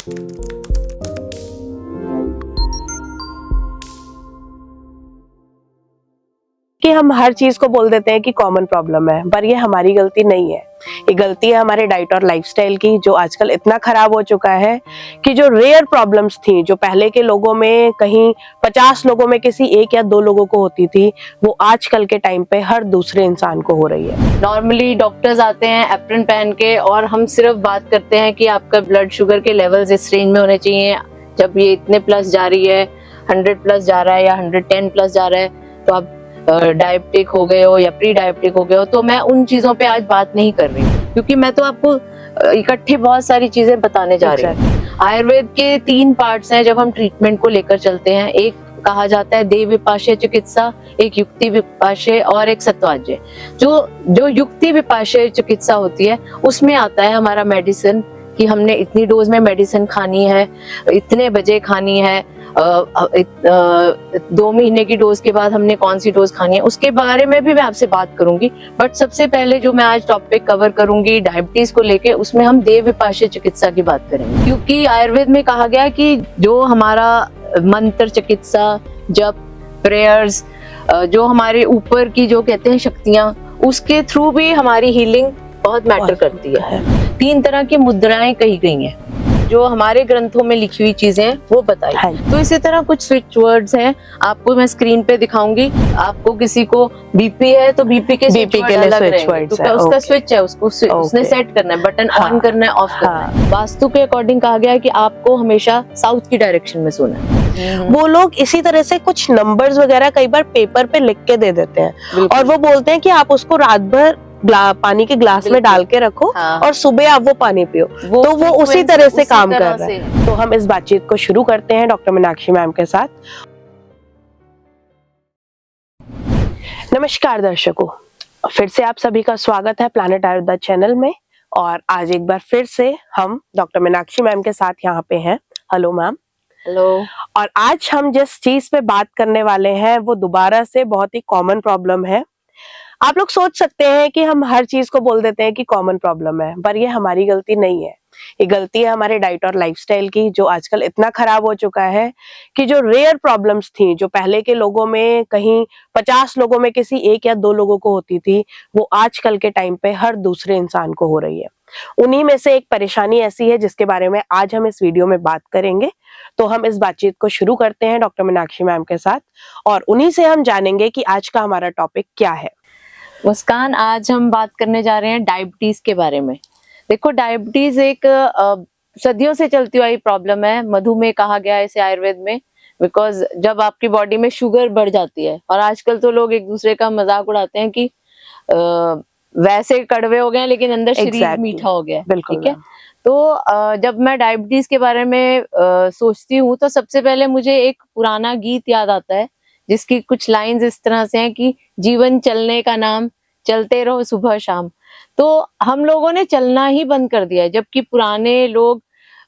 कि हम हर चीज को बोल देते हैं कि कॉमन प्रॉब्लम है, पर ये हमारी गलती नहीं है। ये गलती है हमारे डाइट और लाइफस्टाइल की, जो आजकल इतना खराब हो चुका है कि जो रेयर प्रॉब्लम्स थी, जो पहले के लोगों में कहीं 50 लोगों में किसी 1 या 2 लोगों को होती थी, वो आजकल के टाइम पे हर दूसरे इंसान को हो रही है। नॉर्मली डॉक्टर्स आते हैं एप्रन पहन के और हम सिर्फ बात करते हैं कि आपका ब्लड शुगर के लेवल्स इस रेंज में होने चाहिए। जब ये इतने प्लस जा रही है, 100 प्लस जा रहा है या 110 प्लस जा रहा है, तो आप डायबिटिक हो गए हो या प्री डायबिटिक हो गए हो। तो मैं उन चीजों पे आज बात नहीं कर रही, क्योंकि मैं तो आपको इकट्ठे बहुत सारी चीजें बताने जा रही हूँ। आयुर्वेद के 3 पार्ट्स हैं जब हम ट्रीटमेंट को लेकर चलते हैं। एक कहा जाता है देव विपाशय चिकित्सा, एक युक्ति विपाशय और एक सत्वाज्य। जो युक्ति विपाशय चिकित्सा होती है, उसमें आता है हमारा मेडिसिन, कि हमने इतनी डोज में मेडिसिन खानी है, इतने बजे खानी है, 2 महीने की डोज के बाद हमने कौन सी डोज खानी है, उसके बारे में भी मैं आपसे बात करूंगी। बट सबसे पहले जो मैं आज टॉपिक कवर करूंगी डायबिटीज को लेके, उसमें हम देव विपाशय चिकित्सा की बात करेंगे। क्योंकि आयुर्वेद में कहा गया कि जो हमारा मंत्र चिकित्सा, जप, प्रेयर्स, जो हमारे ऊपर की जो कहते हैं शक्तियां, उसके थ्रू भी हमारी हीलिंग बहुत मैटर करती है। 3 तरह की मुद्राएं कही गई हैं जो हमारे ग्रंथों में लिखी हुई चीजें वो बताई। तो इसी तरह कुछ स्विच वर्ड्स हैं, आपको मैं स्क्रीन पे दिखाऊंगी। आपको किसी को बीपी है तो बीपी के लिए स्विच वर्ड्स है, उसका स्विच है, उसको उसने सेट करना है, बटन ऑन करना है, ऑफ करना है। वास्तु के अकॉर्डिंग कहा गया है कि आपको हमेशा साउथ की डायरेक्शन में सोना है। वो लोग इसी तरह से कुछ नंबर्स वगैरह कई बार पेपर पे लिख के दे देते हैं और वो बोलते हैं कि आप उसको रात भर पानी के ग्लास में डाल के रखो और सुबह आप वो पानी पियो, तो वो उसी तरह से काम कर रहा है। तो हम इस बातचीत को शुरू करते हैं डॉक्टर मीनाक्षी मैम के साथ। नमस्कार दर्शकों, फिर से आप सभी का स्वागत है प्लैनेट आयुर्वेदा चैनल में। और आज एक बार फिर से हम डॉक्टर मीनाक्षी मैम के साथ यहाँ पे हैं। Hello ma'am. हेलो। और आज हम जिस चीज पे बात करने वाले हैं वो दोबारा से बहुत ही कॉमन प्रॉब्लम है। आप लोग सोच सकते हैं कि हम हर चीज को बोल देते हैं कि कॉमन प्रॉब्लम है, पर ये हमारी गलती नहीं है। ये गलती है हमारे डाइट और लाइफस्टाइल की, जो आजकल इतना खराब हो चुका है कि जो रेयर प्रॉब्लम्स थी, जो पहले के लोगों में कहीं 50 लोगों में किसी 1 या 2 लोगों को होती थी, वो आजकल के टाइम पे हर दूसरे इंसान को हो रही है। उन्हीं में से एक परेशानी ऐसी है जिसके बारे में आज हम इस वीडियो में बात करेंगे। तो हम इस बातचीत को शुरू करते हैं डॉक्टर मीनाक्षी मैम के साथ और उन्हीं से हम जानेंगे कि आज का हमारा टॉपिक क्या है। मुस्कान, आज हम बात करने जा रहे हैं डायबिटीज के बारे में। देखो, डायबिटीज एक सदियों से चलती हुई प्रॉब्लम है। मधुमेह कहा गया है इसे आयुर्वेद में, बिकॉज जब आपकी बॉडी में शुगर बढ़ जाती है, और आजकल तो लोग एक दूसरे का मजाक उड़ाते हैं कि वैसे कड़वे हो गए लेकिन अंदर शरीर मीठा हो गया। ठीक है। तो जब मैं डायबिटीज के बारे में सोचती हूँ तो सबसे पहले मुझे एक पुराना गीत याद आता है, जिसकी कुछ लाइंस इस तरह से हैं कि जीवन चलने का नाम, चलते रहो सुबह शाम। तो हम लोगों ने चलना ही बंद कर दिया है, जबकि पुराने लोग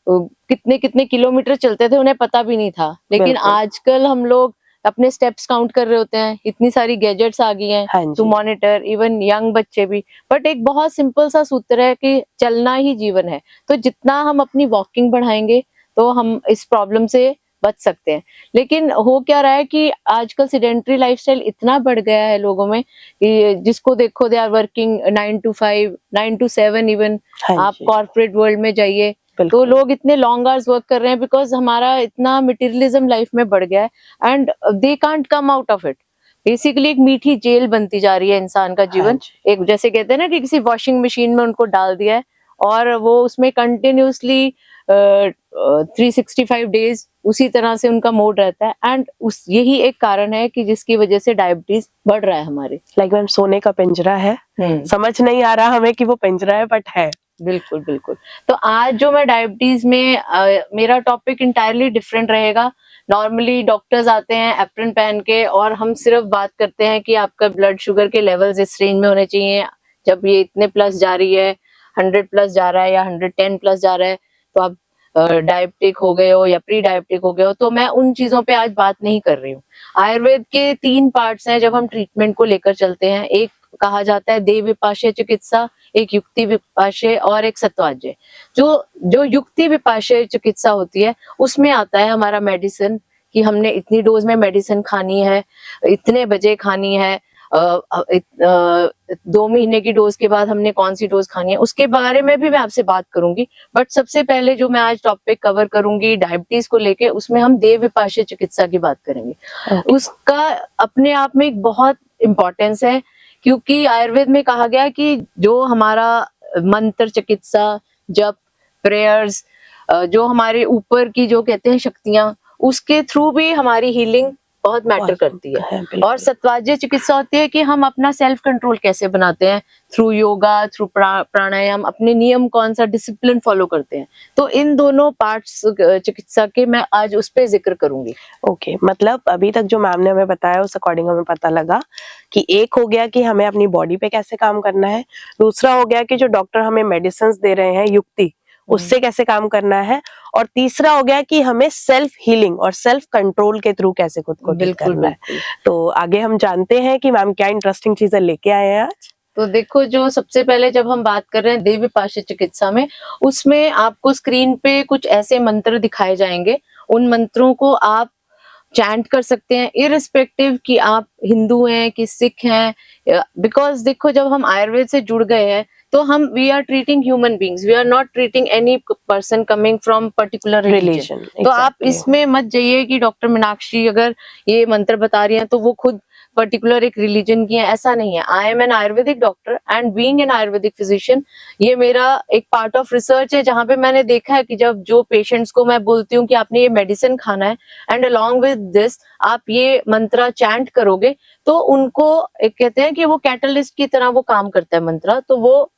कितने कितने किलोमीटर चलते थे, उन्हें पता भी नहीं था। लेकिन आजकल हम लोग अपने स्टेप्स काउंट कर रहे होते हैं। इतनी सारी गैजेट्स आ गई हैं टू मॉनिटर, इवन यंग बच्चे भी। बट एक बहुत सिंपल सा सूत्र है कि चलना ही जीवन है। तो जितना हम अपनी वॉकिंग बढ़ाएंगे तो हम इस प्रॉब्लम से बच सकते हैं। लेकिन हो क्या रहा है कि आजकल सीडेंटरी लाइफस्टाइल इतना बढ़ गया है लोगों में कि जिसको देखो they are working 9 to 5, 9 to 7 even. आप कॉर्पोरेट वर्ल्ड में जाइए तो लोग इतने लॉन्ग आवर्स वर्क कर रहे हैं, बिकॉज हमारा इतना मटेरियलिज्म लाइफ में बढ़ गया है and they can't come out of it. Basically एक मीठी जेल बनती जा रही है इंसान का जीवन। एक जैसे कहते हैं ना कि किसी वॉशिंग मशीन में उनको डाल दिया है और वो उसमें कंटिन्यूसली 365 डेज उसी तरह से उनका मोड रहता है। एंड यही एक कारण है कि जिसकी वजह से डायबिटीज बढ़ रहा है हमारे। लाइक मैम, सोने का पिंजरा है, समझ नहीं आ रहा हमें कि वो पिंजरा है, बट है। बिल्कुल बिल्कुल। तो आज जो मैं डायबिटीज में मेरा टॉपिक इंटायरली डिफरेंट रहेगा। नॉर्मली डॉक्टर्स आते हैं एप्रन पहन के और हम सिर्फ बात करते हैं कि आपका ब्लड शुगर के लेवल्स इस रेंज में होने चाहिए। जब ये इतने प्लस जा रही है, 100 प्लस जा रहा है या 110 प्लस जा रहा है, तो आप डायबिटिक हो गए हो या प्री डायबिटिक हो गए हो। तो मैं उन चीजों पे आज बात नहीं कर रही हूँ। आयुर्वेद के 3 पार्ट्स हैं जब हम ट्रीटमेंट को लेकर चलते हैं। एक कहा जाता है देव विपाशय चिकित्सा, एक युक्ति विपाशय और एक सत्वाज्य। जो युक्ति विपाशय चिकित्सा होती है उसमें आता है हमारा मेडिसिन, कि हमने इतनी डोज में मेडिसिन खानी है, इतने बजे खानी है, 2 महीने की डोज के बाद हमने कौन सी डोज खानी है, उसके बारे में भी मैं आपसे बात करूंगी। बट सबसे पहले जो मैं आज टॉपिक कवर करूंगी डायबिटीज को लेके, उसमें हम देव विपाशय चिकित्सा की बात करेंगे। उसका अपने आप में एक बहुत इम्पोर्टेंस है, क्योंकि आयुर्वेद में कहा गया कि जो हमारा मंत्र चिकित्सा, जप, प्रेयर्स, जो हमारे ऊपर की जो कहते हैं शक्तियां, उसके थ्रू भी हमारी हीलिंग बहुत मैटर करती है। और सत्वाज्य चिकित्सा होती है कि हम अपना सेल्फ कंट्रोल कैसे बनाते हैं, थ्रू योगा, थ्रू प्राणायाम, अपने नियम कौन सा डिसिप्लिन फॉलो करते हैं। तो इन दोनों पार्ट्स चिकित्सा के मैं आज उस पे जिक्र करूंगी। ओके, मतलब अभी तक जो मैम ने हमें बताया उस अकॉर्डिंग हमें पता लगा कि एक हो गया कि हमें अपनी बॉडी पे कैसे काम करना है, दूसरा हो गया कि जो डॉक्टर हमें मेडिसिन दे रहे हैं युक्ति, उससे कैसे काम करना है, और तीसरा हो गया कि हमें सेल्फ हीलिंग और सेल्फ कंट्रोल के थ्रू कैसे खुद को ठीक करना है। तो आगे हम जानते हैं कि मैम क्या इंटरेस्टिंग चीजें लेके आए हैं आज। तो देखो, जो सबसे पहले जब हम बात कर रहे हैं देव विपाशय चिकित्सा में, उसमें आपको स्क्रीन पे कुछ ऐसे मंत्र दिखाए जाएंगे। उन मंत्रों को आप चैंट कर सकते हैं, इररिस्पेक्टिव कि आप हिंदू हैं कि सिख हैं। बिकॉज देखो, जब हम आयुर्वेद से जुड़ गए हैं तो हम we are treating human beings, we are not treating any person coming from particular religion. तो आप इसमें मत जाइए कि डॉक्टर मीनाक्षी अगर ये मंत्र बता रही हैं तो वो खुद पर्टिकुलर एक रिलीजन की है, ऐसा नहीं है। I am an Ayurvedic doctor and being an Ayurvedic physician, ये मेरा एक पार्ट ऑफ रिसर्च है, जहां पे मैंने देखा है कि जब जो पेशेंट्स को मैं बोलती हूँ कि आपने ये मेडिसिन खाना है एंड अलोंग विद दिस आप ये मंत्र चैंट करोगे, तो उनको एक कहते हैं कि वो कैटलिस्ट की तरह वो काम करता है मंत्र। तो वो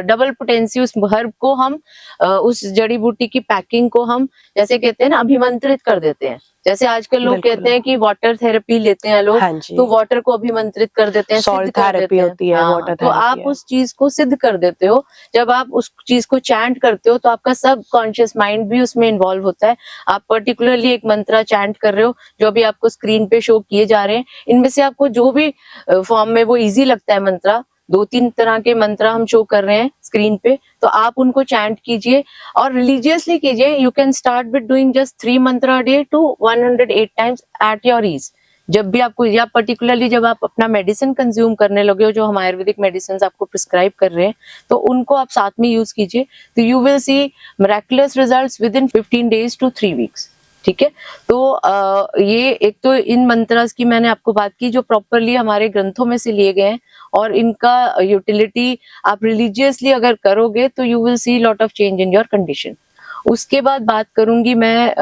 डबल पोटेंसी उस हर्ब को हम उस जड़ी बूटी की पैकिंग को हम जैसे कहते हैं ना अभिमंत्रित कर देते हैं। जैसे आजकल लोग कहते हैं कि वाटर थेरेपी लेते हैं लोग, तो वाटर को अभिमंत्रित कर देते हैं, सॉल्ट थेरेपी होती है, वाटर तो आप उस चीज को सिद्ध कर देते हो। जब आप उस चीज को चैंट करते हो तो आपका सब कॉन्शियस माइंड भी उसमें इन्वॉल्व होता है। आप पर्टिकुलरली एक मंत्र चैंट कर रहे हो, जो भी आपको स्क्रीन पे शो किए जा रहे हैं, इनमें से आपको जो भी फॉर्म में वो इजी लगता है मंत्र, 2-3 तरह के मंत्र हम शो कर रहे हैं स्क्रीन पे, तो आप उनको चैंट कीजिए और रिलीजियसली कीजिए। You can start with doing just 3 mantra a day to 108 times at your ease. जब भी आपको, या पर्टिकुलरली जब आप अपना मेडिसिन कंज्यूम करने लगे हो, जो हम आयुर्वेदिक मेडिसिन आपको प्रिस्क्राइब कर रहे हैं, तो उनको आप साथ में यूज कीजिए। तो you will C miraculous results with in 15 days to 3 weeks। ठीक है, तो ये एक तो इन मंत्रस की मैंने आपको बात की जो प्रॉपरली हमारे ग्रंथों में से लिए गए हैं, और इनका यूटिलिटी आप रिलीजियसली अगर करोगे तो you will see lot of change in your condition. उसके बाद बात करूंगी मैं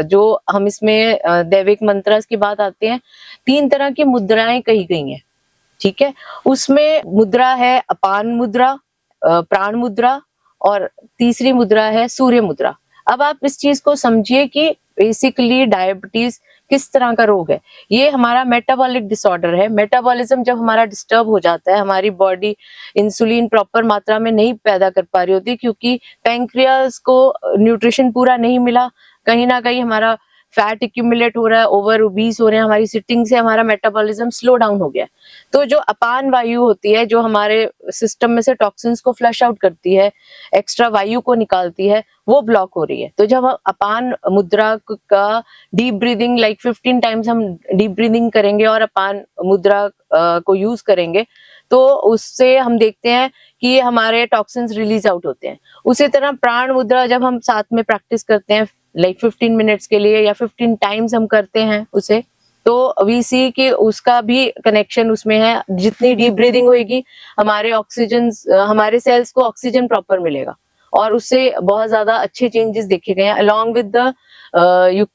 जो हम इसमें दैविक मंत्रस की बात आते हैं, 3 तरह की मुद्राएं कही गई हैं। ठीक है, उसमें मुद्रा है अपान मुद्रा, प्राण मुद्रा, और तीसरी मुद्रा है सूर्य मुद्रा। अब आप इस चीज को समझिए कि बेसिकली डायबिटीज किस तरह का रोग है। ये हमारा मेटाबॉलिक डिसऑर्डर है। मेटाबॉलिज्म जब हमारा डिस्टर्ब हो जाता है, हमारी बॉडी इंसुलिन प्रॉपर मात्रा में नहीं पैदा कर पा रही होती, क्योंकि पैंक्रियाज को न्यूट्रिशन पूरा नहीं मिला, कहीं ना कहीं हमारा फैट एक्यूमुलेट हो रहा है, ओवर ओबीस हो रहे हैं, हमारी सिटिंग से हमारा मेटाबॉलिज्म स्लो डाउन हो गया। तो जो अपान वायु होती है, जो हमारे सिस्टम में से टॉक्सिन्स को फ्लश आउट करती है, एक्स्ट्रा वायु को निकालती है, वो ब्लॉक हो रही है। तो जब हम अपान मुद्रा का डीप ब्रीदिंग लाइक 15 टाइम्स हम डीप ब्रीदिंग करेंगे और अपान मुद्रा को यूज करेंगे, तो उससे हम देखते हैं कि हमारे टॉक्सिन्स रिलीज आउट होते हैं। उसी तरह प्राण मुद्रा जब हम साथ में प्रैक्टिस करते हैं लाइक 15 मिनट्स के लिए या 15 टाइम्स हम करते हैं उसे, तो वी सी कि उसका भी कनेक्शन उसमें है। जितनी डीप ब्रीदिंग होगी, हमारे ऑक्सीजन, हमारे सेल्स को ऑक्सीजन प्रॉपर मिलेगा, और उससे बहुत ज्यादा अच्छे चेंजेस देखे गए हैं अलॉन्ग विद द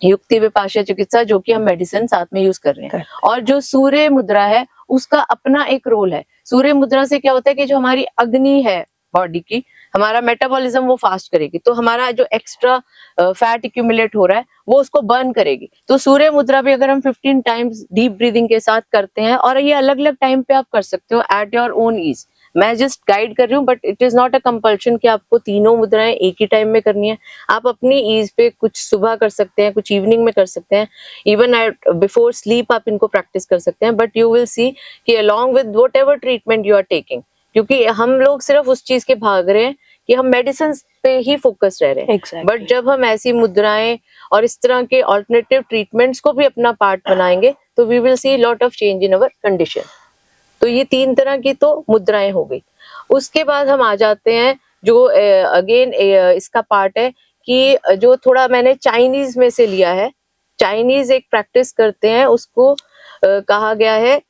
युक्ति विपाशय चिकित्सा, जो कि हम मेडिसिन साथ में यूज कर रहे हैं। और जो सूर्य मुद्रा है, उसका अपना एक रोल है। सूर्य मुद्रा से क्या होता है कि जो हमारी अग्नि है बॉडी की, हमारा मेटाबॉलिज्म वो फास्ट करेगी, तो हमारा जो एक्स्ट्रा फैट एक्यूमुलेट हो रहा है वो उसको बर्न करेगी। तो सूर्य मुद्रा भी अगर हम 15 टाइम्स डीप ब्रीदिंग के साथ करते हैं, और ये अलग अलग टाइम पे आप कर सकते हो एट योर ओन ईज, मैं जस्ट गाइड कर रही हूँ, but it is not a compulsion कि आपको तीनों मुद्राएं एक ही टाइम में करनी है। आप अपनी ईज पे कुछ सुबह कर सकते हैं, कुछ इवनिंग में कर सकते हैं, इवन एट बिफोर स्लीप आप इनको प्रैक्टिस कर सकते हैं। बट यू विल सी कि along with whatever treatment you are taking, क्योंकि हम लोग सिर्फ उस चीज के भाग रहे हैं कि हम मेडिसिन पे ही फोकस रह रहे हैं। Exactly. बट जब हम ऐसी मुद्राएं और इस तरह के ऑल्टरनेटिव ट्रीटमेंट्स को भी अपना पार्ट बनाएंगे तो we will see lot of change in our condition. तो ये 3 तरह की तो मुद्राएं हो गई। उसके बाद हम आ जाते हैं जो अगेन इसका पार्ट है कि जो थोड़ा मैंने चाइनीज में से लिया है। चाइनीज एक प्रैक्टिस करते हैं, उसको कहा गया है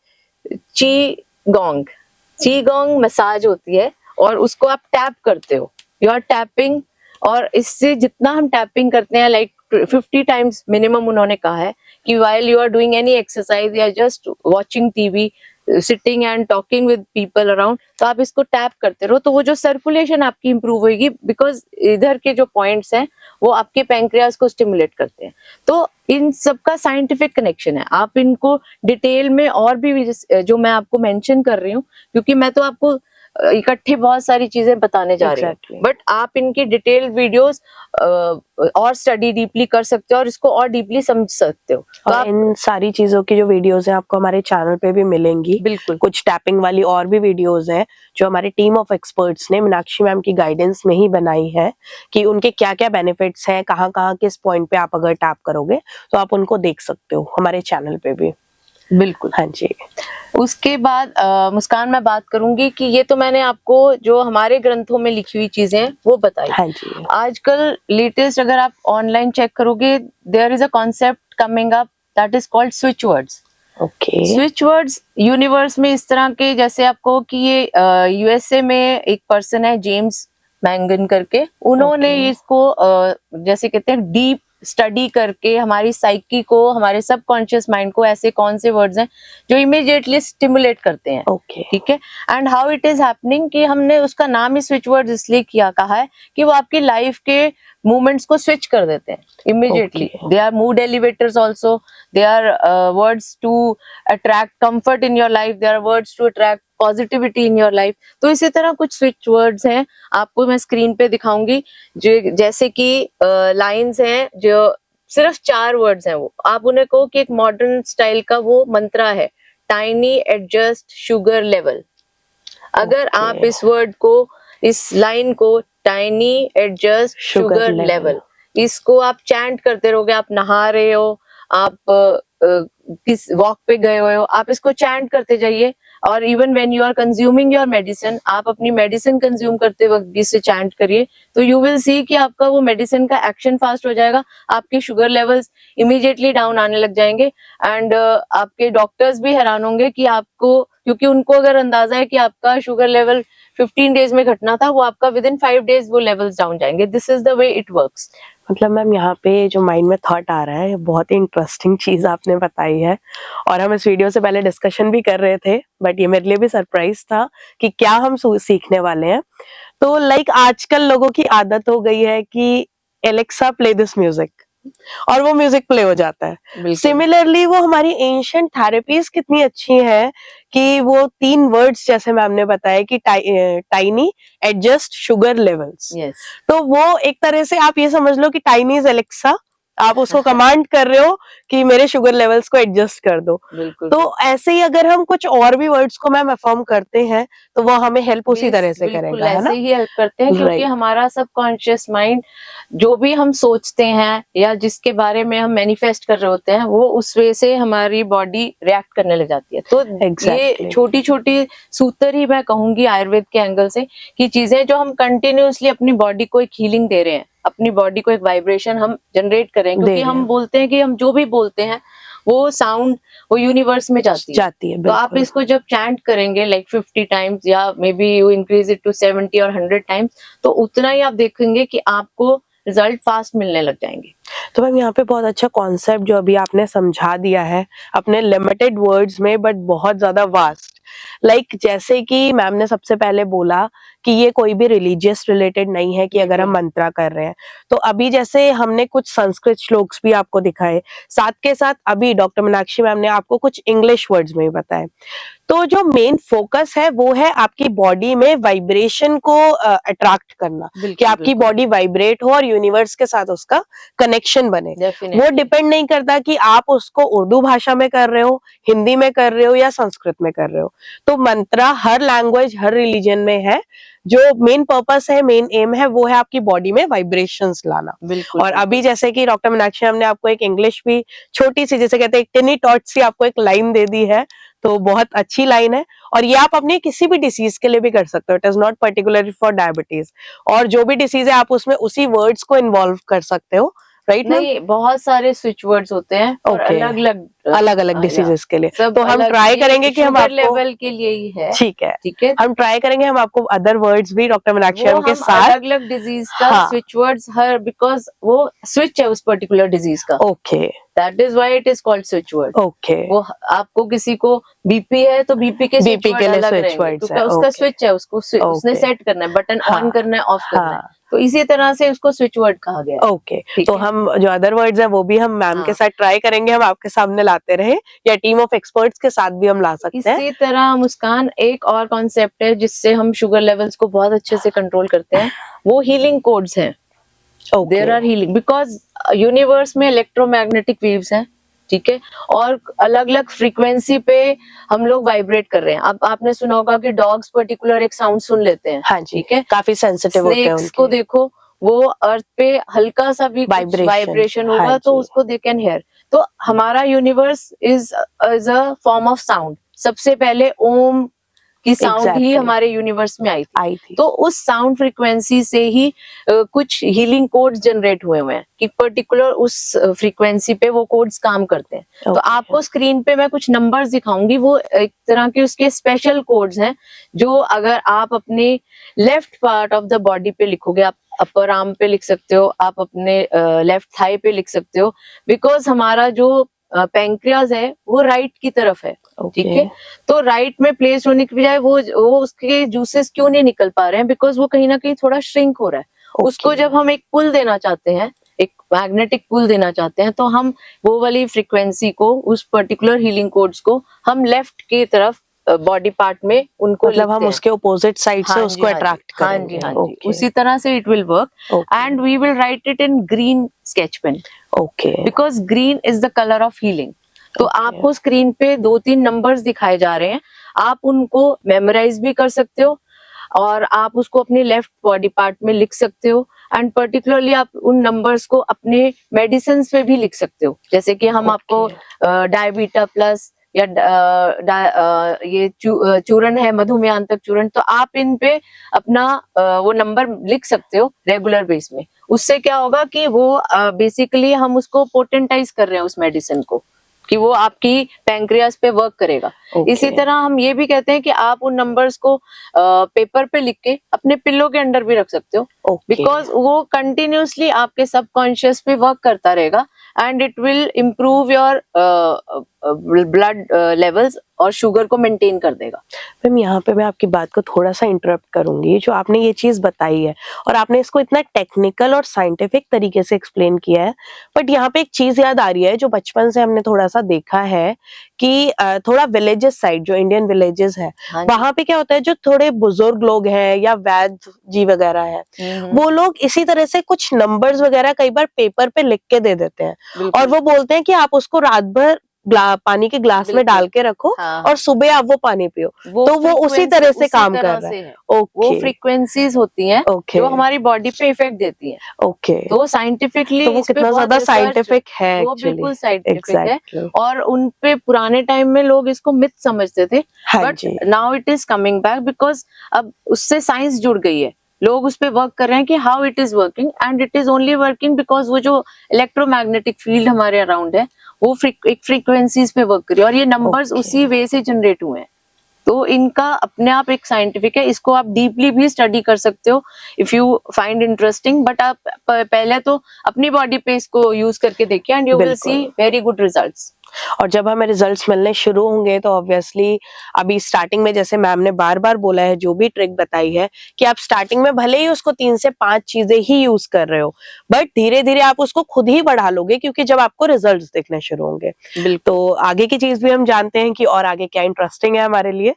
ची गोंग। ची गोंग मसाज होती है और उसको आप टैप करते हो, यू आर टैपिंग। और इससे जितना हम टैपिंग करते हैं, लाइक 50 टाइम्स मिनिमम उन्होंने कहा है कि while you are doing any exercise या just watching TV, sitting and talking with people around, तो आप इसको टैप करते रहो, तो वो जो सर्कुलेशन आपकी इंप्रूव होगी, बिकॉज इधर के जो पॉइंट्स हैं वो आपके पैंक्रियाज को स्टिमुलेट करते हैं। तो इन सबका साइंटिफिक कनेक्शन है। आप इनको डिटेल में और भी जो मैं आपको मेंशन कर रही हूँ, क्योंकि मैं तो आपको इकट्ठे बहुत सारी चीजें बताने जा रही हूँ, बट आप इनकी डिटेल वीडियोस और स्टडी डीपली कर सकते हो और इसको और डीपली समझ सकते हो। तो और इन सारी चीजों की जो वीडियोस हैं आपको हमारे चैनल पे भी मिलेंगी। बिल्कुल, कुछ टैपिंग वाली और भी वीडियोस हैं जो हमारी टीम ऑफ एक्सपर्ट्स ने मीनाक्षी मैम की गाइडेंस में ही बनाई है कि उनके क्या क्या बेनिफिट्स हैं, कहाँ कहाँ किस पॉइंट पे आप अगर टैप करोगे तो आप उनको देख सकते हो हमारे चैनल पे भी। बिल्कुल, हाँ जी। उसके बाद मुस्कान, मैं बात करूंगी कि ये तो मैंने आपको जो हमारे ग्रंथों में लिखी हुई चीजें हैं वो बताई। हाँ जी। आजकल लेटेस्ट अगर आप ऑनलाइन चेक करोगे, there is a concept coming up that is called switch words. Okay. Switch words universe में इस तरह के, जैसे आपको कि ये यूएसए में एक पर्सन है जेम्स मैंगन करके, उन्होंने इसको जैसे कहते हैं डीप स्टडी करके हमारी साइकी को, हमारे सबकॉन्शियस माइंड को ऐसे कौन से वर्ड्स हैं जो इमीडिएटली स्टिमुलेट करते हैं। ओके। ठीक है। And how it is happening कि हमने उसका नाम ही स्विच वर्ड्स इसलिए किया, कहा है कि वो आपकी लाइफ के मूवमेंट्स को स्विच कर देते हैं immediately. They are mood elevators also, they are words to attract comfort in your life, they are words to attract positivity in your life. तो इसी तरह कुछ स्विच वर्ड्स हैं, आपको मैं स्क्रीन पे दिखाऊंगी, जो जैसे कि लाइंस हैं जो सिर्फ 4 वर्ड्स हैं, वो आप उन्हें कहो कि एक मॉडर्न स्टाइल का वो मंत्रा है, टाइनी एडजस्ट शुगर लेवल। अगर आप इस वर्ड को, इस लाइन को, टाइनी एडजस्ट शुगर लेवल, इसको आप चैंट करते रहोगे, आप नहा रहे हो, आप किस वॉक पे गए हुए हो, आप इसको चैंट करते जाइए। और even when you are consuming your medicine, आप अपनी मेडिसिन कंज्यूम करते वक्त भी इसे चैंट करिए, तो यू विल सी कि आपका वो मेडिसिन का एक्शन फास्ट हो जाएगा, आपके शुगर लेवल्स इमीडिएटली डाउन आने लग जाएंगे। एंड आपके डॉक्टर्स भी हैरान होंगे कि आपको, क्योंकि उनको अगर अंदाजा है कि आपका शुगर लेवल 15 डेज में घटना था, वो आपका विद इन 5 डेज वो लेवल्स डाउन जाएंगे। This is the way it works. मतलब मैम यहाँ पे जो माइंड में थॉट आ रहा है, बहुत ही इंटरेस्टिंग चीज आपने बताई है और हम इस वीडियो से पहले डिस्कशन भी कर रहे थे, बट ये मेरे लिए भी सरप्राइज था कि क्या हम सीखने वाले हैं। तो लाइक आजकल लोगों की आदत हो गई है कि एलेक्सा प्ले दिस म्यूजिक, और वो म्यूजिक प्ले हो जाता है। सिमिलरली वो हमारी एंशिएंट थेरेपीज कितनी अच्छी है कि वो 3 वर्ड्स जैसे मैम ने बताया कि टाइनी एडजस्ट शुगर लेवल्स। तो वो एक तरह से आप ये समझ लो कि टाइनी इज एलेक्सा, आप उसको कमांड कर रहे हो कि मेरे शुगर लेवल्स को एडजस्ट कर दो। तो ऐसे ही अगर हम कुछ और भी वर्ड्स को मैम अफर्म करते हैं तो वो हमें हेल्प उसी तरह से करेगा, है ना? ऐसे ही हेल्प करते हैं, क्योंकि हमारा सबकॉन्शियस माइंड जो भी हम सोचते हैं या जिसके बारे में हम मैनिफेस्ट कर रहे होते हैं, वो उस वे से हमारी बॉडी रिएक्ट करने लग जाती है। तो ये छोटी छोटी सूत्र ही मैं कहूंगी आयुर्वेद के एंगल से, कि चीजें जो हम कंटिन्यूअसली अपनी बॉडी को एक हीलिंग दे रहे हैं, अपनी बॉडी को एक वाइब्रेशन हम जनरेट करें, क्योंकि हम बोलते हैं कि हम जो भी बोलते हैं वो साउंड वो यूनिवर्स में जाती है। तो आप इसको जब चैंट करेंगे लाइक 50 टाइम्स या maybe you increase it to 70 और 100 टाइम्स, तो उतना ही आप देखेंगे कि आपको रिजल्ट फास्ट मिलने लग जाएंगे। तो मैम यहाँ पे बहुत अच्छा कॉन्सेप्ट जो अभी आपने समझा दिया है अपने लिमिटेड वर्ड्स में, बट बहुत ज्यादा वास्ट। लाइक जैसे कि मैम ने सबसे पहले बोला कि ये कोई भी रिलीजियस रिलेटेड नहीं है कि अगर हम मंत्रा कर रहे हैं। तो अभी जैसे हमने कुछ संस्कृत श्लोक्स भी आपको दिखाए, साथ के साथ अभी डॉक्टर मीनाक्षी मैम ने आपको कुछ इंग्लिश वर्ड्स में बताए। तो जो मेन फोकस है वो है आपकी बॉडी में वाइब्रेशन को अट्रैक्ट करना, कि आपकी बॉडी वाइब्रेट हो और यूनिवर्स के साथ उसका कनेक्शन बने। वो डिपेंड नहीं करता कि आप उसको उर्दू भाषा में कर रहे हो, हिंदी में कर रहे हो या संस्कृत में कर रहे हो। तो मंत्रा हर लैंग्वेज, हर रिलीजन में है। जो मेन पर्पस है, मेन एम है, वो है आपकी बॉडी में वाइब्रेशंस लाना। और अभी जैसे कि डॉक्टर मीनाक्षी मैम ने आपको एक इंग्लिश भी छोटी सी, जैसे कहते हैं टिनी टॉट सी, आपको एक लाइन दे दी है, तो बहुत अच्छी लाइन है। और ये आप अपने किसी भी डिसीज के लिए भी कर सकते हो, it is not particularly for diabetes. और जो भी डिसीज है आप उसमें उसी वर्ड्स को इन्वॉल्व कर सकते हो, राइट? नहीं, बहुत सारे स्विच वर्ड्स होते हैं और अलग अलग डिसीजेस के लिए। तो हम ट्राई करेंगे कि हम आपको लेवल के लिए ही है। ठीक है, हम ट्राई करेंगे हम आपको अदर वर्ड्स भी डॉक्टर मीनाक्षी मैम के साथ, अलग अलग डिजीज का स्विच वर्ड्स, हर बिकॉज वो स्विच है उस पर्टिकुलर डिजीज का। Okay, that is why it is called switch word. Okay, वो आपको किसी को बीपी है तो बीपी के लिए स्विच वर्ड, उसका स्विच है, उसको उसने सेट करना है, बटन ऑन करना है, ऑफ करना है। तो इसी तरह से उसको स्विच वर्ड कहा गया है। ओके, तो हम जो अदर वर्ड्स है वो भी हम मैम के साथ ट्राई करेंगे, हम आपके सामने लाते रहे, या टीम ऑफ एक्सपर्ट्स के साथ भी हम ला सकते हैं। इसी तरह मुस्कान, एक और कॉन्सेप्ट है जिससे हम शुगर लेवल्स को बहुत अच्छे से कंट्रोल करते हैं, वो हीलिंग कोड्स हैं। There are healing because universe में इलेक्ट्रोमैग्नेटिक वेव्स हैं, ठीक है, और अलग अलग फ्रीक्वेंसी पे हम लोग वाइब्रेट कर रहे हैं। अब आपने सुना होगा कि डॉग्स पर्टिकुलर एक साउंड सुन लेते हैं, हाँ जी, ठीक है, काफी सेंसिटिव होते हैं। स्नेक्स को देखो, वो अर्थ पे हल्का सा भी वाइब्रेशन होगा, हाँ तो उसको दे कैन हियर। तो हमारा universe is a form of sound. सबसे पहले ओम की साउंड ही हमारे यूनिवर्स में आई थी। तो उस साउंड फ्रीक्वेंसी से ही कुछ हीलिंग कोड्स जनरेट हुए हैं कि पर्टिकुलर उस फ्रीक्वेंसी पे वो कोड्स काम करते हैं। तो आपको स्क्रीन पे मैं कुछ नंबर्स दिखाऊंगी, वो एक तरह के उसके स्पेशल कोड्स हैं, जो अगर आप अपने left part of the body पे लिखोगे, आप अपर आर्म पे लिख सकते हो, आप अपने लेफ्ट थाई पे लिख सकते हो, बिकॉज हमारा जो पैंक्रियाज है वो राइट की तरफ है, ठीक है। तो राइट में प्लेस होने की बजाय वो उसके जूसेस क्यों नहीं निकल पा रहे हैं, बिकॉज वो कहीं ना कहीं थोड़ा श्रिंक हो रहा है। उसको जब हम एक पुल देना चाहते हैं, एक मैग्नेटिक पुल देना चाहते हैं, तो हम वो वाली फ्रीक्वेंसी को, उस पर्टिकुलर हीलिंग कोड्स को हम लेफ्ट की तरफ बॉडी पार्ट में उनको, मतलब हम उसके ऑपोजिट साइड से उसको अट्रैक्ट करेंगे। हाँ जी, उसी तरह से it will work. And we will write it in green sketch pen, okay, because green is the colour of healing. तो आपको स्क्रीन पे 2-3 नंबर्स दिखाए जा रहे हैं, आप उनको मेमोराइज भी कर सकते हो और आप उसको अपने लेफ्ट बॉडी पार्ट में लिख सकते हो। एंड पर्टिकुलरली आप उन नंबर्स को अपने मेडिसिन पे भी लिख सकते हो, जैसे कि हम आपको डायबिटा प्लस या ये चूर्ण है, मधुमेहांतक चूर्ण, तो आप इन पे अपना वो नंबर लिख सकते हो रेगुलर बेस में। उससे क्या होगा कि वो बेसिकली हम उसको पोटेंटाइज कर रहे हैं उस मेडिसिन को, कि वो आपकी पैंक्रियास पे वर्क करेगा। इसी तरह हम ये भी कहते हैं कि आप उन नंबर्स को पेपर पे लिख के अपने पिल्लो के अंडर भी रख सकते हो, बिकॉज वो कंटिन्यूसली आपके सबकॉन्शियस पे वर्क करता रहेगा and it will improve your blood levels और शुगर को मेंटेन कर देगा। मैम यहाँ पे मैं आपकी बात को थोड़ा सा इंटरप्ट करूंगी। जो आपने ये चीज बताई है और आपने इसको इतना टेक्निकल और साइंटिफिक तरीके से एक्सप्लेन किया है, बट यहाँ पे एक चीज याद आ रही है जो बचपन से हमने थोड़ा सा देखा है कि थोड़ा विलेजेस साइड, जो इंडियन विलेजेस है, वहां पे क्या होता है, जो थोड़े बुजुर्ग लोग हैं या वैद्य जी वगैरह है, वो लोग इसी तरह से कुछ नंबर्स वगैरह कई बार पेपर पे लिख के दे देते हैं और वो बोलते हैं कि आप उसको रात भर पानी के ग्लास में डाल के रखो और सुबह आप वो पानी पियो। तो वो उसी तरह से काम कर रहा है। वो फ्रीक्वेंसीज होती हैं जो हमारी बॉडी पे इफेक्ट देती हैं। ओके, तो साइंटिफिकली वो कितना ज्यादा साइंटिफिक है, वो बिल्कुल साइंटिफिक है। और उन पे पुराने टाइम में लोग इसको मिथ समझते थे, but now it is coming back because अब उससे साइंस जुड़ गई है। लोग उस पे वर्क कर रहे हैं कि how it is working, and it is only working because वो जो इलेक्ट्रोमैग्नेटिक फील्ड हमारे अराउंड है वो एक फ्रीक्वेंसीज पे वर्क कर रही है और ये नंबर्स उसी वे से जनरेट हुए हैं। तो इनका अपने आप एक साइंटिफिक है, इसको आप डीपली भी स्टडी कर सकते हो if you find interesting, but आप पहले तो अपनी बॉडी पे इसको यूज करके देखिए and you will C very good results. और जब हमें रिजल्ट्स मिलने शुरू होंगे तो ऑब्वियसली अभी स्टार्टिंग में जैसे मैम ने बार बार बोला है, जो भी ट्रिक बताई है कि आप स्टार्टिंग में भले ही उसको 3 से 5 चीजें ही यूज कर रहे हो, बट धीरे धीरे आप उसको खुद ही बढ़ा लोगे क्योंकि जब आपको रिजल्ट्स दिखने शुरू होंगे। बिल्कुल। तो आगे की चीज भी हम जानते हैं कि और आगे क्या इंटरेस्टिंग है हमारे लिए।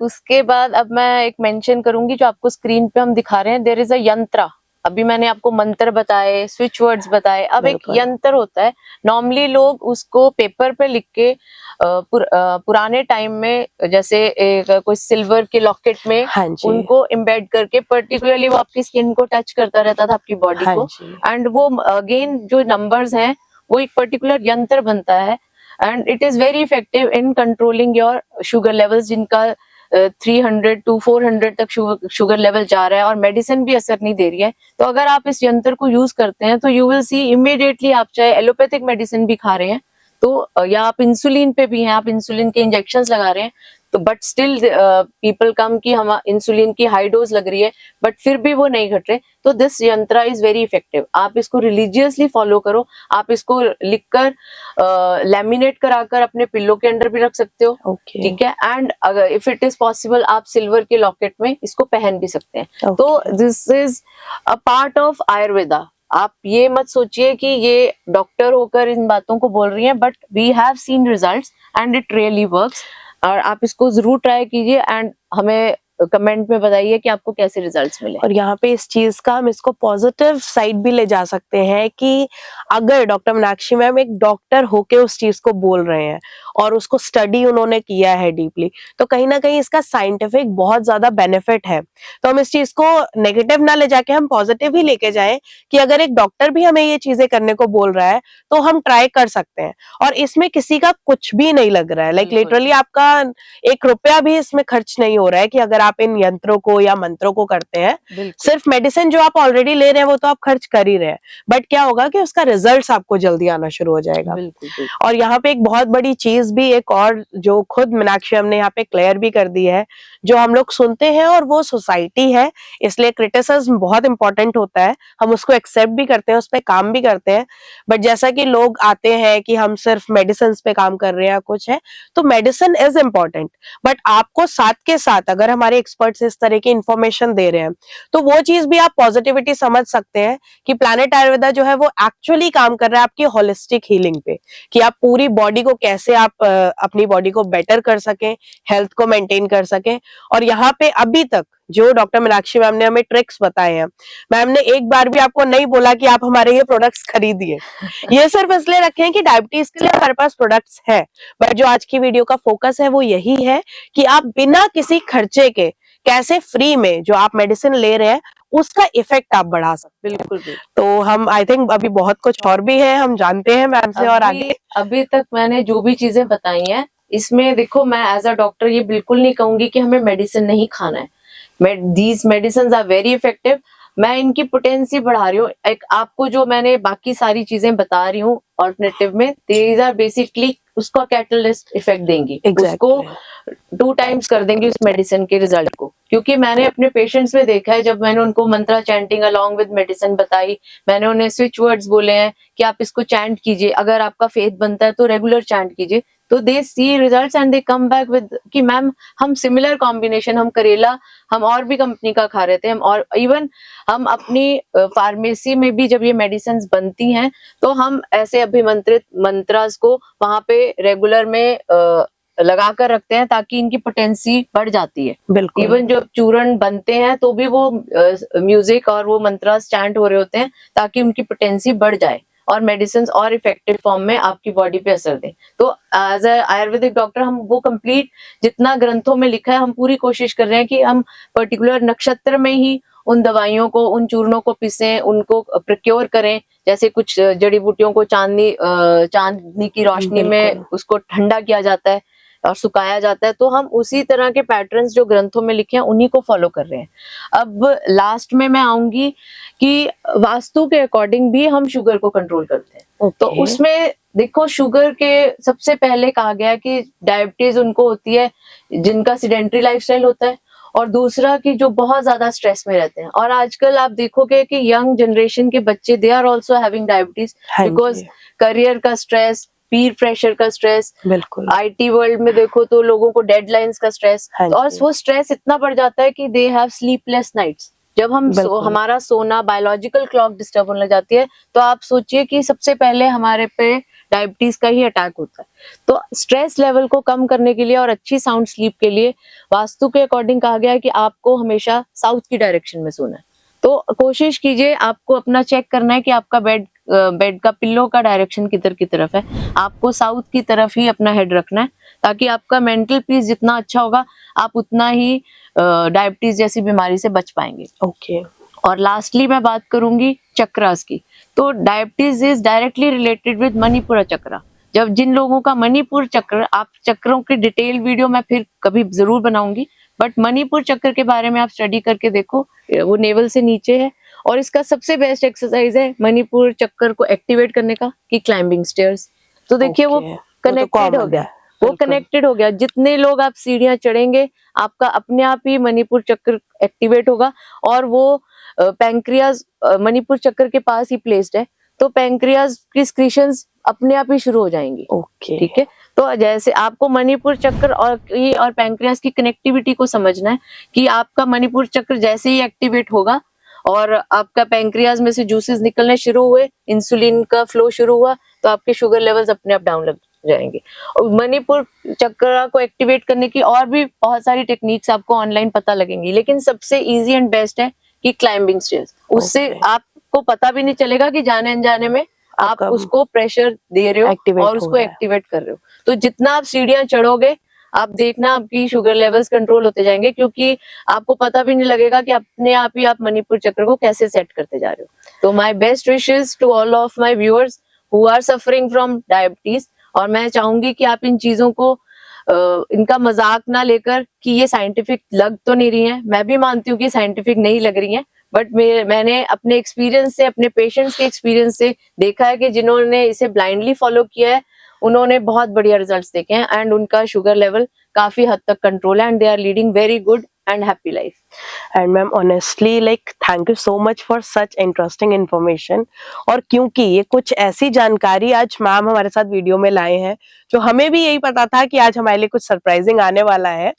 उसके बाद अब मैं एक मेंशन करूंगी, जो आपको स्क्रीन पे हम दिखा रहे हैं, देयर इज अ यंत्र। अभी मैंने आपको मंत्र बताए, स्विच वर्ड्स बताए, अब एक बिल्कुल। यंत्र होता है। नॉर्मली लोग उसको पेपर पे लिख के पुराने टाइम में जैसे एक कोई सिल्वर के लॉकेट में हाँ जी। उनको एम्बेड करके पर्टिकुलरली वो आपकी स्किन को टच करता रहता था, आपकी बॉडी हाँ को, जी। एंड वो अगेन जो नंबर्स हैं वो एक पर्टिकुलर यंत्र बनता है, and it is very effective in controlling your sugar levels, जिनका 300 टू 400 तक शुगर लेवल जा रहा है और मेडिसिन भी असर नहीं दे रही है। तो अगर आप इस यंत्र को यूज करते हैं तो यू विल सी इमीडिएटली, आप चाहे एलोपैथिक मेडिसिन भी खा रहे हैं तो या आप इंसुलिन पे भी हैं, आप इंसुलिन के इंजेक्शंस लगा रहे हैं, तो बट स्टिल पीपल कम कि हम इंसुलिन की हाई डोज लग रही है बट फिर भी वो नहीं घट रहे, तो दिस यंत्रा इज वेरी इफेक्टिव। आप इसको रिलीजियसली फॉलो करो, आप इसको लिखकर लैमिनेट कराकर अपने पिल्लो के अंडर भी रख सकते हो, ओके। ठीक है, एंड अगर इफ इट इज पॉसिबल आप सिल्वर के लॉकेट में इसको पहन भी सकते हैं। तो this is a part of Ayurveda. आप ये मत सोचिए कि ये डॉक्टर होकर इन बातों को बोल रही हैं, but we have seen results and it really works. और आप इसको जरूर ट्राई कीजिए एंड हमें कमेंट में बताइए कि आपको कैसे रिजल्ट्स मिले। और यहाँ पे इस चीज का हम इसको पॉजिटिव साइड भी ले जा सकते हैं कि अगर डॉक्टर मीनाक्षी मैम एक डॉक्टर होके उस चीज को बोल रहे हैं और उसको स्टडी उन्होंने किया है डीपली, तो कहीं ना कहीं इसका साइंटिफिक बहुत ज्यादा बेनिफिट है। तो हम इस चीज को नेगेटिव ना ले जाके हम पॉजिटिव ही लेके जाएं कि अगर एक डॉक्टर भी हमें ये चीजें करने को बोल रहा है तो हम ट्राई कर सकते हैं, और इसमें किसी का कुछ भी नहीं लग रहा है। लाइक बिल्कुल। लिटरली आपका 1 रुपया भी इसमें खर्च नहीं हो रहा है कि अगर आप इन यंत्रों को या मंत्रों को करते हैं। बिल्कुल। सिर्फ मेडिसिन जो आप ऑलरेडी ले रहे हैं वो तो आप खर्च कर ही रहे हैं, बट क्या होगा कि उसका रिजल्ट्स आपको जल्दी आना शुरू हो जाएगा। बिल्कुल, बिल्कुल। और यहाँ पे एक बहुत बड़ी चीज भी एक और जो खुद मीनाक्षी हमने यहाँ पे क्लियर भी कर दी है, जो हम लोग सुनते हैं और वो सोसाइटी है, इसलिए क्रिटिसिज्म बहुत इंपॉर्टेंट होता है, हम उसको एक्सेप्ट भी करते हैं, उस पर काम भी करते हैं। बट जैसा कि लोग आते हैं कि हम सिर्फ मेडिसिन पे काम कर रहे हैं कुछ है, तो मेडिसिन इज इम्पोर्टेंट, बट आपको साथ के साथ अगर हमारे एक्सपर्ट्स इस तरह की इंफॉर्मेशन दे रहे हैं तो वो चीज भी आप पॉजिटिविटी समझ सकते हैं कि प्लैनेट आयुर्वेदा जो है वो एक्चुअली काम कर रहा है आपकी होलिस्टिक हीलिंग पे, कि आप पूरी बॉडी को कैसे आप अपनी बॉडी को बेटर कर सकें, हेल्थ को मेंटेन कर सकें। और यहाँ पे अभी तक जो डॉक्टर मीनाक्षी मैम ने हमें ट्रिक्स बताए हैं, मैम ने एक बार भी आपको नहीं बोला कि आप हमारे ये प्रोडक्ट्स खरीदिए। ये सिर्फ इसलिए रखे हैं कि डायबिटीज के लिए हमारे पास प्रोडक्ट्स है, बट जो आज की वीडियो का फोकस है वो यही है कि आप बिना किसी खर्चे के कैसे फ्री में जो आप मेडिसिन ले रहे हैं उसका इफेक्ट आप बढ़ा सकते हैं। बिल्कुल। तो हम आई थिंक अभी बहुत कुछ और भी है, हम जानते हैं मैम से और आगे। अभी तक मैंने जो भी चीजें बताई हैं, इसमें देखो मैं एज अ डॉक्टर ये बिल्कुल नहीं कहूंगी कि हमें मेडिसिन नहीं खाना है। These medicine are very effective. मैं इनकी पोटेंसी बढ़ा रही हूँ। एक आपको जो मैंने बाकी सारी चीजें बता रही हूँ ऑल्टरनेटिव में, दीज आर बेसिकली उसका कैटलिस्ट इफेक्ट देंगी। उसको 2 टाइम्स कर देंगे उस मेडिसिन के रिजल्ट को, क्योंकि मैंने अपने पेशेंट्स में देखा है, जब मैंने उनको मंत्रा चैंटिंग अलोंग विद मेडिसिन बताई, मैंने उन्हें स्विच वर्ड्स बोले हैं कि आप इसको चैंट कीजिए, अगर आपका फेथ बनता है तो रेगुलर चैंट कीजिए, तो they see results and they come back with कि मैम हम सिमिलर कॉम्बिनेशन, हम करेला हम और भी कंपनी का खा रहे थे, हम और इवन हम अपनी फार्मेसी में भी जब ये मेडिसिन बनती हैं तो हम ऐसे अभिमंत्रित मंत्रास को वहां पे रेगुलर में लगा कर रखते हैं ताकि इनकी पोटेंसी बढ़ जाती है। बिल्कुल। इवन जब चूर्ण बनते हैं तो भी वो म्यूजिक और वो मंत्रास चैंट हो रहे होते हैं ताकि उनकी पोटेंसी बढ़ जाए और मेडिसिन और इफेक्टिव फॉर्म में आपकी बॉडी पे असर दें। तो एज अ आयुर्वेदिक डॉक्टर हम वो कंप्लीट जितना ग्रंथों में लिखा है, हम पूरी कोशिश कर रहे हैं कि हम पर्टिकुलर नक्षत्र में ही उन दवाइयों को, उन चूर्णों को पीसें, उनको प्रोक्योर करें। जैसे कुछ जड़ी बूटियों को चांदनी की रोशनी में उसको ठंडा किया जाता है और सुखाया जाता है, तो हम उसी तरह के पैटर्न्स जो ग्रंथों में लिखे हैं उन्हीं को फॉलो कर रहे हैं। अब लास्ट में मैं आऊंगी कि वास्तु के अकॉर्डिंग भी हम शुगर को कंट्रोल करते हैं। तो उसमें देखो, शुगर के सबसे पहले कहा गया कि डायबिटीज उनको होती है जिनका सीडेंटरी लाइफस्टाइल होता है, और दूसरा कि जो बहुत ज्यादा स्ट्रेस में रहते हैं। और आजकल आप देखोगे कि यंग जनरेशन के बच्चे they are also having diabetes because career का स्ट्रेस, पीर प्रेशर का स्ट्रेस, बिल्कुल। आईटी वर्ल्ड में देखो तो लोगों को डेडलाइंस का स्ट्रेस, हाँ और जी। वो स्ट्रेस इतना बढ़ जाता है कि दे हैव स्लीपलेस नाइट्स। जब हम बिल्कुल। हमारा सोना, बायोलॉजिकल क्लॉक डिस्टर्ब होने लग जाती है, तो आप सोचिए कि सबसे पहले हमारे पे डायबिटीज का ही अटैक होता है। तो स्ट्रेस लेवल को कम करने के लिए और अच्छी साउंड स्लीप के लिए वास्तु के अकॉर्डिंग कहा गया है कि आपको हमेशा साउथ की डायरेक्शन में सोना है। तो कोशिश कीजिए, आपको अपना चेक करना है कि आपका बेड का पिल्लो का डायरेक्शन किधर की तरफ है। आपको साउथ की तरफ ही अपना हेड रखना है, ताकि आपका मेंटल पीस जितना अच्छा होगा, आप उतना ही डायबिटीज जैसी बीमारी से बच पाएंगे। ओके। और लास्टली मैं बात करूंगी चक्रास की। तो diabetes is directly related with Manipur चक्र। जब जिन लोगों का मणिपुर चक्र, आप चक्रों की डिटेल वीडियो मैं फिर कभी जरूर बनाऊंगी, बट मणिपुर चक्र के बारे में आप स्टडी करके देखो, वो नेवल से नीचे है। और इसका सबसे बेस्ट एक्सरसाइज है मणिपुर चक्र को एक्टिवेट करने का, कि क्लाइंबिंग स्टेयर्स। तो देखिए वो ओके, कनेक्टेड हो common गया, है, वो बिल्कुल। कनेक्टेड हो गया। जितने लोग आप सीढ़ियां चढ़ेंगे, आपका अपने आप ही मणिपुर चक्र एक्टिवेट होगा। और वो पैंक्रियाज मणिपुर चक्र के पास ही प्लेस्ड है, तो पैंक्रियाज की स्क्रीशंस अपने आप ही शुरू हो जाएंगी। ओके। ठीक है, तो जैसे आपको मणिपुर चक्र और पैंक्रियाज की कनेक्टिविटी को समझना है, कि आपका मणिपुर चक्र जैसे ही एक्टिवेट होगा और आपका पैंक्रियाज में से जूसेस निकलने शुरू हुए, इंसुलिन का फ्लो शुरू हुआ, तो आपके शुगर लेवल्स अपने आप डाउन लग जाएंगे। और मणिपुर चक्र को एक्टिवेट करने की और भी बहुत सारी टेक्निक्स आपको ऑनलाइन पता लगेंगी, लेकिन सबसे इजी एंड बेस्ट है कि क्लाइंबिंग स्टेयर्स। उससे आपको पता भी नहीं चलेगा कि जाने अनजाने में आप उसको प्रेशर दे रहे हो और उसको एक्टिवेट कर रहे हो। तो जितना आप सीढ़ियां चढ़ोगे, आप देखना आपकी शुगर लेवल्स कंट्रोल होते जाएंगे, क्योंकि आपको पता भी नहीं लगेगा कि अपने आप ही आप मणिपुर चक्र को कैसे सेट करते जा रहे हो। तो my best wishes to all of my viewers who are suffering from diabetes. और मैं चाहूंगी कि आप इन चीजों को इनका मजाक ना लेकर कि ये साइंटिफिक लग तो नहीं रही है, मैं भी मानती हूँ कि साइंटिफिक नहीं लग रही है, बट मैंने अपने एक्सपीरियंस से, अपने पेशेंट्स के एक्सपीरियंस से देखा है कि जिन्होंने इसे ब्लाइंडली फॉलो किया है, उन्होंने बहुत बढ़िया रिजल्ट्स देखे हैं, एंड उनका शुगर लेवल काफी हद तक कंट्रोल है, and they are leading very good and happy life. And ma'am, honestly, like, thank you so much for such interesting information. और क्योंकि ये कुछ ऐसी जानकारी आज मैम हमारे साथ वीडियो में लाए हैं, जो हमें भी यही पता था कि आज हमारे लिए कुछ सरप्राइजिंग आने वाला है,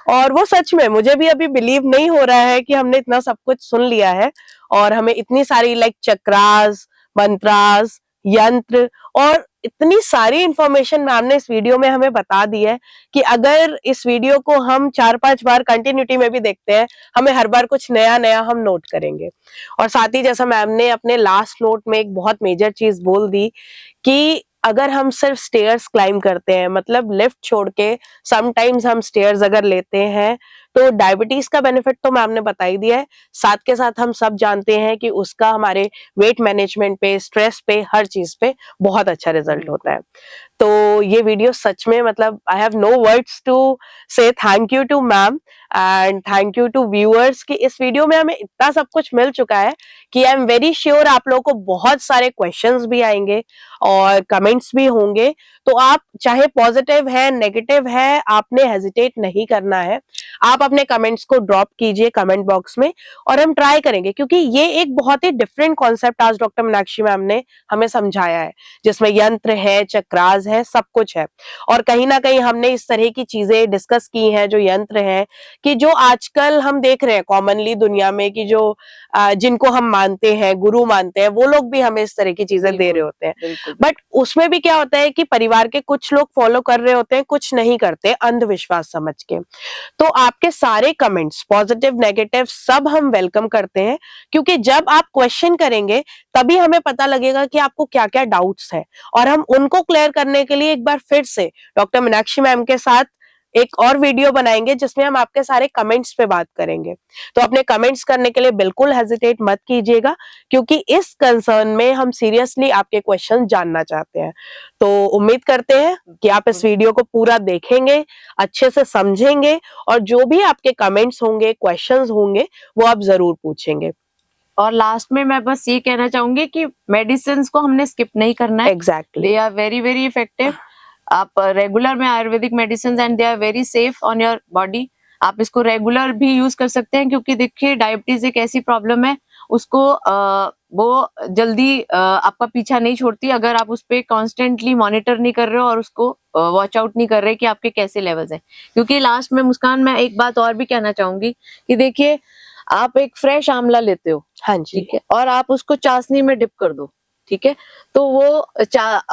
और वो सच में मुझे भी अभी बिलीव नहीं हो रहा है कि हमने इतना सब कुछ सुन लिया है, और हमें इतनी सारी लाइक चक्रास, मंत्रास, यंत्र और इतनी सारी इंफॉर्मेशन मैम ने इस वीडियो में हमें बता दी है कि अगर इस वीडियो को हम 4-5 बार कंटिन्यूटी में भी देखते हैं, हमें हर बार कुछ नया नया हम नोट करेंगे। और साथ ही जैसा मैम ने अपने लास्ट नोट में एक बहुत मेजर चीज बोल दी कि अगर हम सिर्फ स्टेयर्स क्लाइम करते हैं, मतलब लिफ्ट छोड़ के समटाइम्स हम स्टेयर्स अगर लेते हैं, तो डायबिटीज का बेनिफिट तो मैम ने बता ही दिया है। साथ के साथ हम सब जानते हैं कि उसका हमारे वेट मैनेजमेंट पे, स्ट्रेस पे, हर चीज पे बहुत अच्छा रिजल्ट होता है। तो ये वीडियो सच में, मतलब I have no words to say thank you to ma'am and thank you to viewers कि इस वीडियो में हमें इतना सब कुछ मिल चुका है कि आई एम वेरी श्योर आप लोगों को बहुत सारे क्वेश्चंस भी आएंगे और कमेंट्स भी होंगे। तो आप चाहे पॉजिटिव है, नेगेटिव है, आपने हेजिटेट नहीं करना है। आप अपने कमेंट्स को ड्रॉप कीजिए कमेंट बॉक्स में और हम ट्राई करेंगे, क्योंकि ये एक बहुत ही डिफरेंट कॉन्सेप्ट आज डॉक्टर मीनाक्षी मैम ने हमें समझाया है, जिसमें यंत्र है, चक्रास है, सब कुछ है। और कहीं ना कहीं हमने इस तरह की चीजें डिस्कस की हैं, जो यंत्र हैं, कि जो आजकल हम देख रहे हैं कॉमनली दुनिया में, कि जो जिनको हम मानते हैं, गुरु मानते हैं, वो लोग भी हमें इस तरह की चीजें दे रहे होते हैं। बट उसमें भी क्या होता है कि परिवार के कुछ लोग फॉलो कर रहे होते हैं, कुछ नहीं करते, अंधविश्वास समझ के। तो आपके सारे कमेंट्स, पॉजिटिव, नेगेटिव, सब हम वेलकम करते हैं, क्योंकि जब आप क्वेश्चन करेंगे तभी हमें पता लगेगा कि आपको क्या क्या डाउट्स हैं, और हम उनको क्लियर करने के लिए एक बार फिर से डॉक्टर मीनाक्षी मैम के साथ एक और वीडियो बनाएंगे, जिसमें हम आपके सारे कमेंट्स पे बात करेंगे। तो अपने कमेंट्स करने के लिए बिल्कुल हेजिटेट मत कीजिएगा, क्योंकि इस कंसर्न में हम सीरियसली आपके क्वेश्चन जानना चाहते हैं। तो उम्मीद करते हैं कि आप इस वीडियो को पूरा देखेंगे, अच्छे से समझेंगे, और जो भी आपके कमेंट्स होंगे, क्वेश्चंस होंगे, वो आप जरूर पूछेंगे। और लास्ट में मैं बस ये कहना चाहूंगी कि मेडिसिन को हमने स्किप नहीं करना है। Exactly, they are very very effective. आप रेगुलर में Ayurvedic medicine and they are very safe on your body. आप इसको रेगुलर भी यूज कर सकते हैं, क्योंकि देखिए डायबिटीज एक ऐसी प्रॉब्लम है, उसको वो जल्दी आपका पीछा नहीं छोड़ती अगर आप उस पे कॉन्स्टेंटली मॉनिटर नहीं कर रहे हो और उसको वॉच आउट नहीं कर रहे कि आपके कैसे लेवल्स हैं। क्योंकि लास्ट में मुस्कान मैं एक बात और भी कहना चाहूंगी कि देखिए, आप एक फ्रेश आंवला लेते हो, हाँ जी, ठीक है, और आप उसको चाशनी में डिप कर दो, ठीक है, तो वो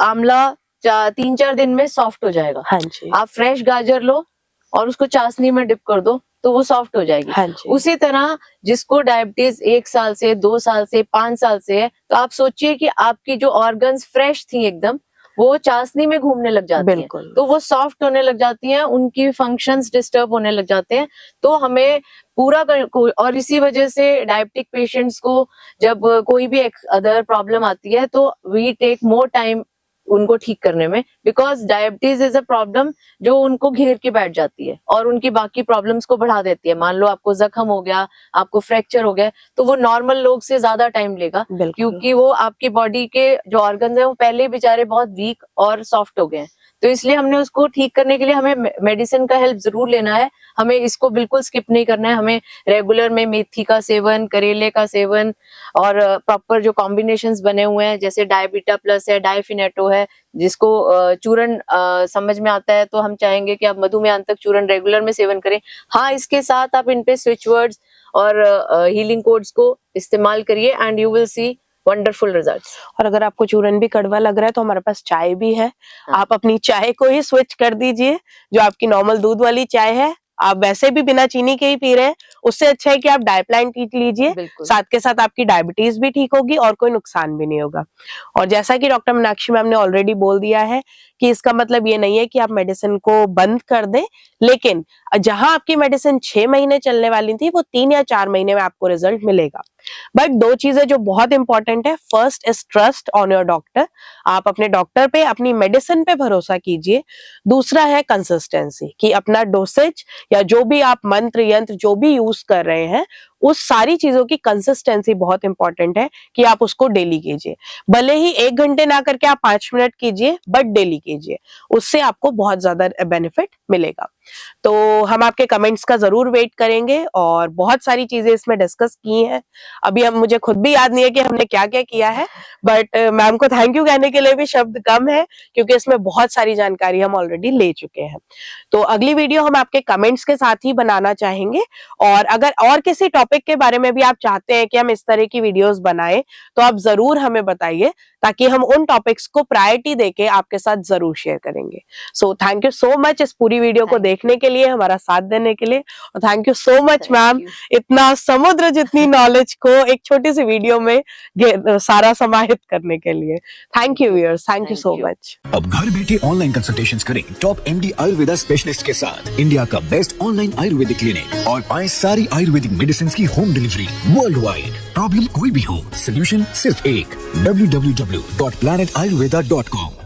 आंवला 3-4 दिन में सॉफ्ट हो जाएगा। हाँ जी, आप फ्रेश गाजर लो और उसको चाशनी में डिप कर दो तो वो सॉफ्ट हो जाएगी। हाँ जी, उसी तरह जिसको डायबिटीज 1 साल से, 2 साल से, 5 साल से है, तो आप सोचिए कि आपकी जो ऑर्गन्स फ्रेश थी एकदम, वो चाशनी में घूमने लग जाती हैं, बिल्कुल, तो वो सॉफ्ट होने लग जाती हैं, उनकी फंक्शंस डिस्टर्ब होने लग जाते हैं। तो हमें और इसी वजह से डायबिटिक पेशेंट्स को जब कोई भी अदर प्रॉब्लम आती है तो वी टेक मोर टाइम उनको ठीक करने में, because diabetes is a problem जो उनको घेर के बैठ जाती है और उनकी बाकी प्रॉब्लम्स को बढ़ा देती है। मान लो आपको जख्म हो गया, आपको फ्रैक्चर हो गया, तो वो नॉर्मल लोग से ज्यादा टाइम लेगा, बिल्कुल, क्योंकि वो आपकी बॉडी के जो ऑर्गन्स हैं वो पहले ही बेचारे बहुत वीक और सॉफ्ट हो गए हैं। तो इसलिए हमने उसको ठीक करने के लिए हमें मेडिसिन का हेल्प जरूर लेना है, हमें इसको बिल्कुल स्किप नहीं करना है। हमें रेगुलर में मेथी का सेवन, करेले का सेवन और प्रॉपर जो कॉम्बिनेशंस बने हुए हैं, जैसे डायबिटा प्लस है, डायफिनेटो है, जिसको चूरन समझ में आता है, तो हम चाहेंगे कि आप मधुमेहांतक चूरन रेगुलर में सेवन करें। हाँ, इसके साथ आप इन पे स्विच वर्ड्स और हीलिंग कोड्स को इस्तेमाल करिए and you will C wonderful results. और अगर आपको चूरन भी कड़वा लग रहा है तो हमारे पास चाय भी है, हाँ। आप अपनी चाय को ही स्विच कर दीजिए, जो आपकी नॉर्मल दूध वाली चाय है, आप वैसे भी बिना चीनी के ही पी रहे हैं, उससे अच्छा है कि आप डायप्लाइन टी लीजिए, बिल्कुल। साथ के साथ आपकी डायबिटीज भी ठीक होगी और कोई नुकसान भी नहीं होगा। और जैसा कि डॉक्टर मीनाक्षी मैम ने ऑलरेडी बोल दिया है कि इसका मतलब ये नहीं है कि आप मेडिसिन को बंद कर दें, लेकिन जहां आपकी मेडिसिन 6 महीने चलने वाली थी, वो 3 या 4 महीने में आपको रिजल्ट मिलेगा। बट 2 चीजें जो बहुत इंपॉर्टेंट है, first is trust on your doctor, आप अपने डॉक्टर पे, अपनी मेडिसिन पे भरोसा कीजिए। दूसरा है कंसिस्टेंसी, कि अपना डोसेज या जो भी आप मंत्र यंत्र जो भी यूज कर रहे हैं, उस सारी चीजों की कंसिस्टेंसी बहुत इंपॉर्टेंट है कि आप उसको डेली कीजिए। भले ही 1 घंटे ना करके आप 5 मिनट कीजिए, बट डेली कीजिए, उससे आपको बहुत ज्यादा बेनिफिट मिलेगा। तो हम आपके कमेंट्स का जरूर वेट करेंगे और बहुत सारी चीजें इसमें डिस्कस की हैं। अभी हम मुझे खुद भी याद नहीं है कि हमने क्या क्या किया है, बट मैम को थैंक यू कहने के लिए भी शब्द कम है, क्योंकि इसमें बहुत सारी जानकारी हम ऑलरेडी ले चुके हैं। तो अगली वीडियो हम आपके कमेंट्स के साथ ही बनाना चाहेंगे, और अगर और किसी टॉपिक के बारे में भी आप चाहते हैं कि हम इस तरह की वीडियोस बनाएं, तो आप जरूर हमें बताइए, ताकि हम उन टॉपिक्स को प्रायोरिटी देके आपके साथ जरूर शेयर करेंगे। So thank you so much इस पूरी वीडियो को देखने के लिए, हमारा साथ देने के लिए, और thank you so much ma'am, इतना समुद्र जितनी नॉलेज को एक छोटी सी वीडियो में सारा समाहित करने के लिए। Thank you viewers, thank you so much. अब घर बैठे ऑनलाइन कंसल्टेशंस करें टॉप एमडी आयुर्वेदा स्पेशलिस्ट के साथ, इंडिया का बेस्ट ऑनलाइन आयुर्वेदिक क्लिनिक, और पाएं सारी आयुर्वेदिक मेडिसिन की home delivery world wide. Problem कोई भी हो, सोल्यूशन सिर्फ एक, www.planetayurveda.com।